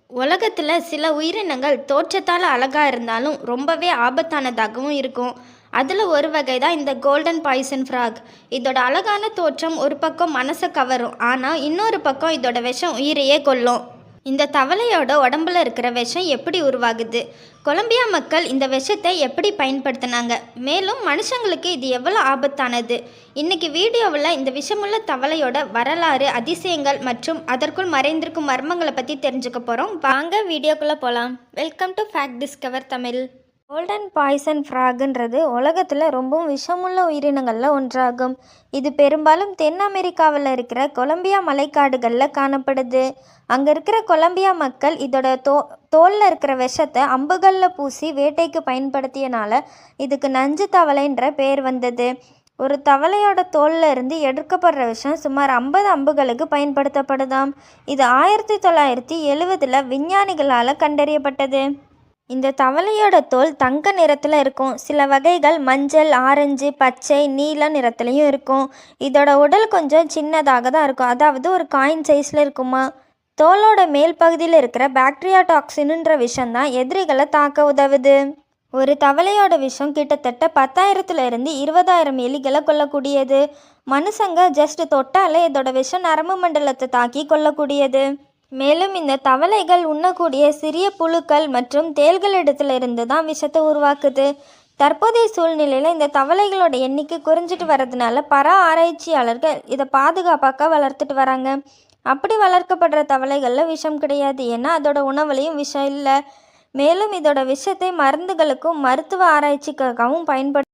உலகத்தில் சில உயிரினங்கள் தோற்றத்தால் அழகாக இருந்தாலும் ரொம்பவே ஆபத்தானதாகவும் இருக்கும். அதில் ஒரு வகை தான் இந்த கோல்டன் பாய்சன் ஃப்ராக். இதோட அழகான தோற்றம் ஒரு பக்கம் மனசை கவரும், ஆனால் இன்னொரு பக்கம் இதோட விஷம் உயிரையே கொல்லும். இந்த தவளையோட உடம்புல இருக்கிற விஷம் எப்படி உருவாகுது, கொலம்பியா மக்கள் இந்த விஷத்தை எப்படி பயன்படுத்தினாங்க, மேலும் மனுஷங்களுக்கு இது எவ்வளோ ஆபத்தானது, இன்னைக்கு வீடியோவில் இந்த விஷமுள்ள தவளையோட வரலாறு, அதிசயங்கள் மற்றும் அதற்குள் மறைந்திருக்கும் மர்மங்களை பற்றி தெரிஞ்சுக்க போகிறோம். வாங்க வீடியோக்குள்ளே போகலாம். Welcome to Fact Discover Tamil. Golden poison ஃப்ராகுன்றது உலகத்தில் ரொம்பவும் விஷமுள்ள உயிரினங்களில் ஒன்றாகும். இது பெரும்பாலும் தென் அமெரிக்காவில் இருக்கிற கொலம்பியா மலைக்காடுகளில் காணப்படுது. அங்கே இருக்கிற கொலம்பியா மக்கள் இதோட தோலில் இருக்கிற விஷத்தை அம்புகளில் பூசி வேட்டைக்கு பயன்படுத்தியனால இதுக்கு நஞ்சு தவளைன்ற பேர் வந்தது. ஒரு தவளையோட தோலில் இருந்து எடுக்கப்படுற விஷம் சுமார் 50 அம்புகளுக்கு பயன்படுத்தப்படுதாம். இது 1970 விஞ்ஞானிகளால் கண்டறியப்பட்டது. இந்த தவளையோட தோல் தங்க நிறத்தில் இருக்கும். சில வகைகள் மஞ்சள், ஆரஞ்சு, பச்சை, நீல நிறத்துலையும் இருக்கும். இதோட உடல் கொஞ்சம் சின்னதாக தான் இருக்கும், அதாவது ஒரு காயின் சைஸில் இருக்குமா. தோலோட மேல் பகுதியில் இருக்கிற பாக்டீரியா டாக்ஸினுன்ற விஷம்தான் எதிரிகளை தாக்க உதவுது. ஒரு தவளையோட விஷம் கிட்டத்தட்ட 10,000 20,000 எலிகளை கொல்லக்கூடியது. மனுஷங்க ஜஸ்ட் தொட்டாலே இதோட விஷம் நரம்பு மண்டலத்தை தாக்கி கொல்லக்கூடியது. மேலும் இந்த தவளைகள் உண்ணக்கூடிய சிறிய புழுக்கள் மற்றும் தேள்களிடத்திலிருந்து தான் விஷத்தை உருவாக்குது. தற்போதைய சூழ்நிலையில் இந்த தவளைகளோட எண்ணிக்கை குறைஞ்சிட்டு வர்றதுனால ஆராய்ச்சியாளர்கள் இதை பாதுகாப்பாக வளர்த்துட்டு வராங்க. அப்படி வளர்க்கப்படுற தவளைகளில் விஷம் கிடையாது, ஏன்னா அதோட உணவுலையும் விஷம் இல்லை. மேலும் இதோட விஷத்தை மருந்துகளுக்கும் மருத்துவ ஆராய்ச்சிக்காகவும்